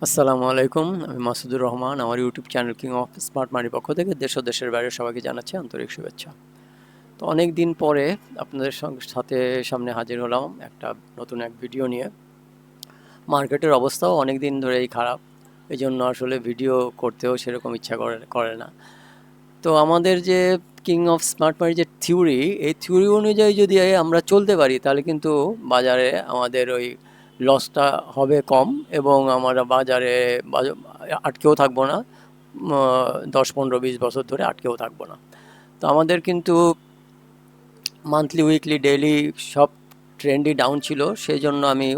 আসসালামু আলাইকুম। আমি মাসুদুর রহমান। আমার YouTube channel king of smart মানির পক্ষ থেকে দেশ ও দেশের বাইরে সবাইকে জানাচ্ছি আন্তরিক শুভেচ্ছা। তো অনেক দিন পরে আপনাদের সামনে হাজির হলাম একটা নতুন এক ভিডিও নিয়ে। মার্কেটের অবস্থাও অনেক দিন ধরেই খারাপ, এই জন্য আসলে ভিডিও করতেও সেরকম ইচ্ছা করে না। তো আমাদের যে কিং অফ স্মার্ট মানির যে থিওরি, এই থিওরি অনুযায়ী যদি আমরা চলতে পারি তাহলে কিন্তু বাজারে আমাদের ওই লসটা হবে কম, এবং আমরা বাজারে আটকেও থাকবো না। 10, 15, 20 বছর ধরে আটকেও থাকবো না। তো আমাদের কিন্তু মান্থলি, উইকলি, ডেইলি সব ট্রেন্ডই ডাউন ছিল। সেই জন্য আমি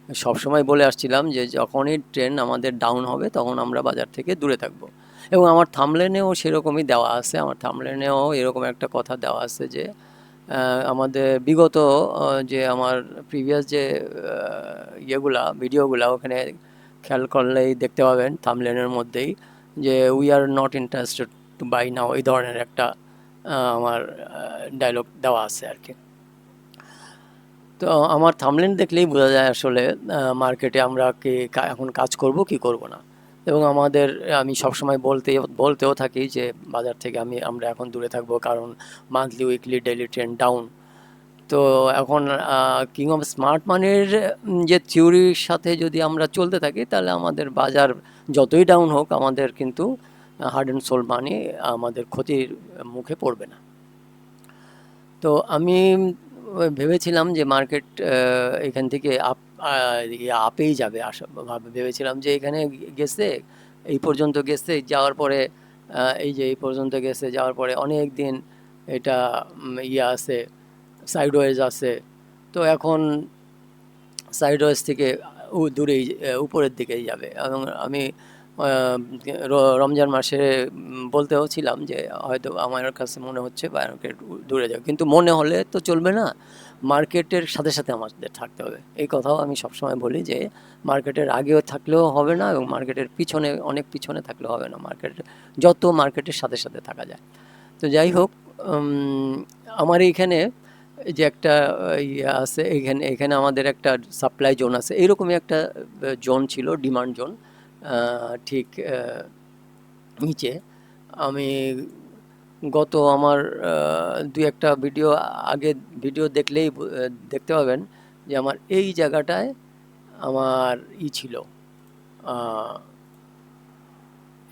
সবসময় বলে আসছিলাম যে যখনই ট্রেন্ড আমাদের ডাউন হবে তখন আমরা বাজার থেকে দূরে থাকবো। এবং আমার থাম্বনেলেও সেরকমই দেওয়া আছে, আমার থাম্বনেলেও এরকম একটা কথা দেওয়া আছে যে আমাদের বিগত যে আমার প্রিভিয়াস যে ভিডিওগুলা ওখানে খেয়াল করলেই দেখতে পাবেন থাম্বনেলের মধ্যেই যে we are not interested to buy now, এই ধরনের একটা আমার ডায়লগ দেওয়া আছে আর কি। তো আমার থাম্বনেল দেখলেই বোঝা যায় আসলে মার্কেটে আমরা কি এখন কাজ করব কি করব না। এবং আমি সবসময় বলতেও থাকি যে বাজার থেকে আমরা এখন দূরে থাকবো, কারণ monthly, weekly, daily trend down. তো এখন কিং অফ স্মার্ট মানির যে থিওরির সাথে যদি আমরা চলতে থাকি তাহলে আমাদের বাজার যতই ডাউন হোক আমাদের কিন্তু হার্ড অ্যান্ড সোল মানি আমাদের ক্ষতির মুখে পড়বে না। তো আমি ভেবেছিলাম যে মার্কেট এখান থেকে আপেই যাবে, ভেবেছিলাম যে এখানে গেছে, এই পর্যন্ত গেছে, যাওয়ার পরে এই পর্যন্ত গেছে, যাওয়ার পরে অনেক দিন এটা আছে, সাইডওয়েজ আছে। তো এখন সাইডওয়েজ থেকে দূরেই উপরের দিকেই যাবে। এবং আমি রমজান মাসে বলতেও ছিলাম যে হয়তো আমার কাছে মনে হচ্ছে মার্কেট দূরে যাবে, কিন্তু মনে হলে তো চলবে না, মার্কেটের সাথে সাথে আমাদের থাকতে হবে। এই কথাও আমি সবসময় বলি যে মার্কেটের আগেও থাকলেও হবে না, এবং মার্কেটের পিছনে, অনেক পিছনে থাকলেও হবে না, যত মার্কেটের সাথে সাথে থাকা যায়। তো যাই হোক, আমার এইখানে যে একটা ইয়ে আছে, এখানে এখানে আমাদের একটা সাপ্লাই জোন আছে, এইরকমই একটা জোন ছিল, ডিমান্ড জোন, ঠিক নিচে। আমি আমার দুই একটা আগে ভিডিও দেখলেই দেখতে পাবেন যে আমার এই জায়গাটায় আমার ছিল,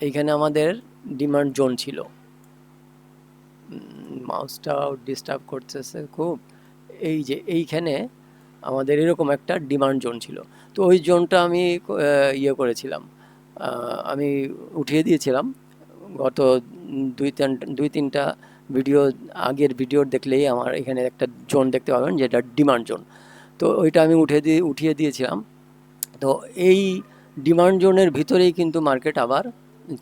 এইখানে আমাদের ডিমান্ড জোন ছিল। মাউসটাও ডিস্টার্ব করতেছে খুব। এই যে এইখানে আমাদের এরকম একটা ডিমান্ড জোন ছিল। তো ওই জোনটা আমি করেছিলাম, আমি উঠিয়ে দিয়েছিলাম। গত দুই তিনটা ভিডিও, আগের ভিডিও দেখলেই আমার এখানে একটা জোন দেখতে পাবেন যেটা ডিমান্ড জোন। তো ওইটা আমি উঠিয়ে দিয়েছিলাম। তো এই ডিমান্ড জোনের ভিতরেই কিন্তু মার্কেট আবার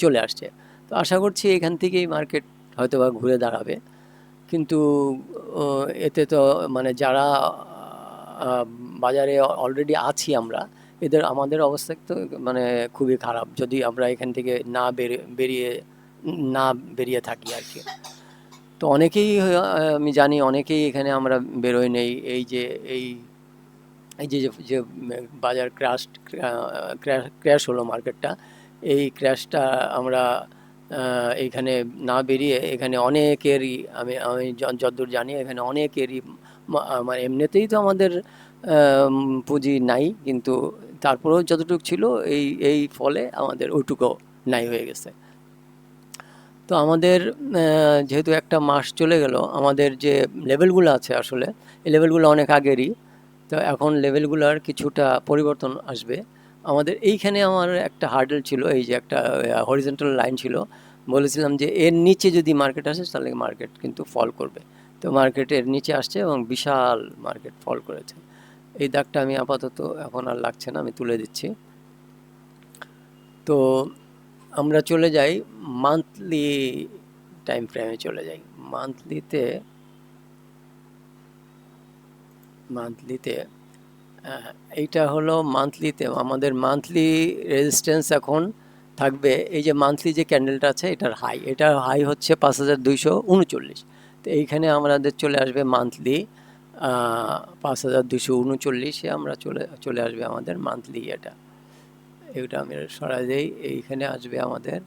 চলে আসছে। তো আশা করছি এখান থেকেই মার্কেট হয়তো বা ঘুরে দাঁড়াবে। কিন্তু এতে তো মানে যারা আহ, বাজারে অলরেডি আছি আমরা, আমাদের অবস্থা তো মানে খুবই খারাপ যদি আমরা এখান থেকে না বেরিয়ে থাকি আর কি। তো অনেকেই আমি জানি অনেকেই এখানে আমরা বেরোই নেই। এই এই যে যে যে বাজার ক্র্যাশ হলো মার্কেটটা, এই ক্র্যাশটা আমরা এইখানে না বেরিয়ে, এখানে অনেকেরই, আমি যতদূর জানি এখানে অনেকেরই মানে এমনিতেই তো আমাদের পুঁজি নাই, কিন্তু তারপরেও যতটুকু ছিল এই ফলে আমাদের ওইটুকু নাই হয়ে গেছে। তো আমাদের যেহেতু একটা মাস চলে গেল, আমাদের যে লেভেলগুলো আছে আসলে এই লেভেলগুলো অনেক আগেরই। তো এখন লেভেলগুলোর কিছুটা পরিবর্তন আসবে। আমাদের এইখানে আমার একটা হার্ডেল ছিল, এই যে একটা হরিজন্টাল লাইন ছিল, বলেছিলাম যে এর নিচে যদি মার্কেট আসে তাহলে মার্কেট কিন্তু ফল করবে। তো মার্কেটের নিচে আসছে এবং বিশাল মার্কেট ফল করেছে। এই দাগটা আমি আপাতত এখন আর লাগছে না, আমি তুলে দিচ্ছি। তো আমরা চলে যাই মান্থলি টাইম ফ্রেমে, চলে যাই মান্থলিতে। মান্থলিতে এইটা হলো মান্থলিতে, আমাদের মান্থলি রেজিস্ট্যান্স এখন থাকবে। এই যে মান্থলি যে ক্যান্ডেলটা আছে এটার হাই হচ্ছে 5239। তো এইখানে আমাদের চলে আসবে মান্থলি 5239-এ আমরা চলে আসবে আমাদের মান্থলি এটা। এইটা আমি সরাই দেই, এইখানে আসবে আমাদের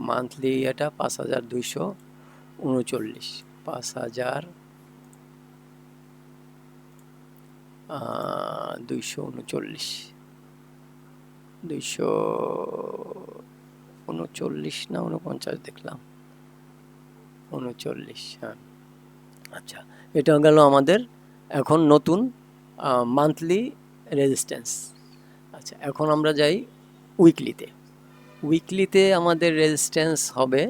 মান্থলি এটা 5239, 5239, 239 না 49 দেখলাম, 39, হ্যাঁ। আচ্ছা, এটা গেল আমাদের এখন নতুন মান্থলি রেজিস্ট্যান্স। আচ্ছা, এখন আমরা যাই উইকলিতে। উইকলিতে আমাদের রেজিস্ট্যান্স হবে,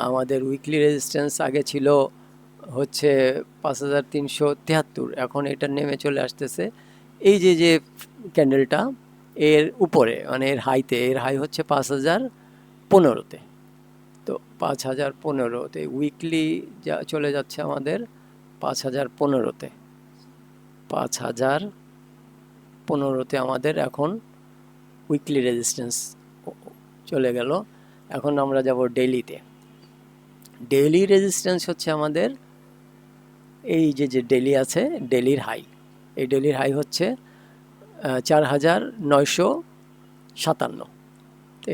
আমাদের উইকলি রেজিস্ট্যান্স আগে ছিল হচ্ছে 5373, এখন এটা নেমে চলে আসতেছে এই যে যে ক্যান্ডেলটা এর উপরে, মানে এর হাইতে, এর হাই হচ্ছে 5015-তে। তো 5015-তে উইকলি যা চলে যাচ্ছে আমাদের 5015-তে, 5015-তে আমাদের এখন উইকলি রেজিস্ট্যান্স চলে গেল। এখন আমরা যাব ডেইলিতে। ডেইলি রেজিস্ট্যান্স হচ্ছে আমাদের এই যে যে ডেইলি আছে, ডেইলির হাই, এই ডেইলির হাই হচ্ছে 4957।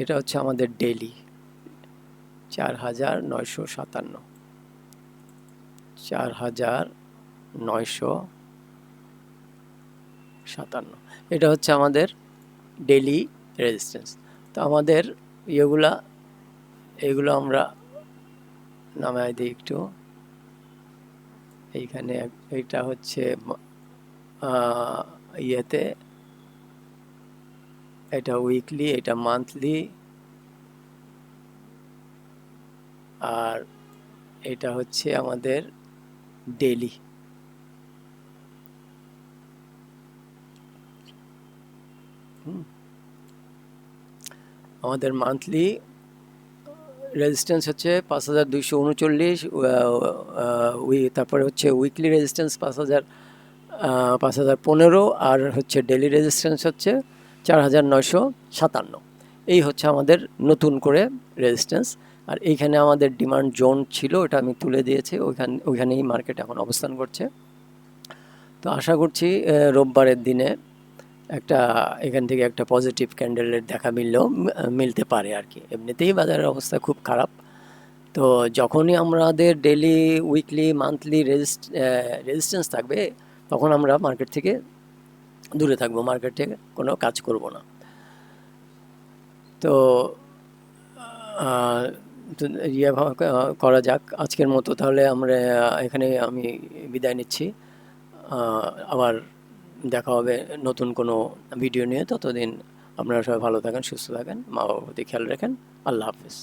এটা হচ্ছে আমাদের ডেইলি 4957, 4957, এটা হচ্ছে আমাদের ডেইলি রেজিস্ট্যান্স। তো আমাদের এগুলো আমরা নামাই দিই একটু। এইখানে এইটা হচ্ছে ইয়েতে, এটা উইকলি, এটা মান্থলি, আর এটা হচ্ছে আমাদের ডেইলি। আমাদের মান্থলি রেজিস্ট্যান্স হচ্ছে 5239, তারপরে হচ্ছে উইকলি রেজিস্ট্যান্স 5015, আর হচ্ছে ডেইলি রেজিস্ট্যান্স হচ্ছে 4957। এই হচ্ছে আমাদের নতুন করে রেজিস্ট্যান্স। আর এইখানে আমাদের ডিমান্ড জোন ছিল, ওটা আমি তুলে দিয়েছি, ওইখানেই মার্কেট এখন অবস্থান করছে। তো আশা করছি রোববারের দিনে এখান থেকে একটা পজিটিভ ক্যান্ডেলের দেখা মিলতে পারে আর কি। এমনিতেই বাজারের অবস্থা খুব খারাপ। তো যখনই আমাদের ডেইলি, উইকলি, মান্থলি রেজিস্ট্যান্স থাকবে, তখন আমরা মার্কেট থেকে দূরে থাকবো, মার্কেট থেকে কোনো কাজ করব না। তো ইয়ে করা যাক আজকের মতো। তাহলে আমরা এখানে আমি বিদায় নিচ্ছি। আবার দেখা হবে নতুন কোনো ভিডিও নিয়ে। ততদিন আপনারা সবাই ভালো থাকেন, সুস্থ থাকেন, মা বাবার প্রতি খেয়াল রাখেন। আল্লাহ হাফিজ।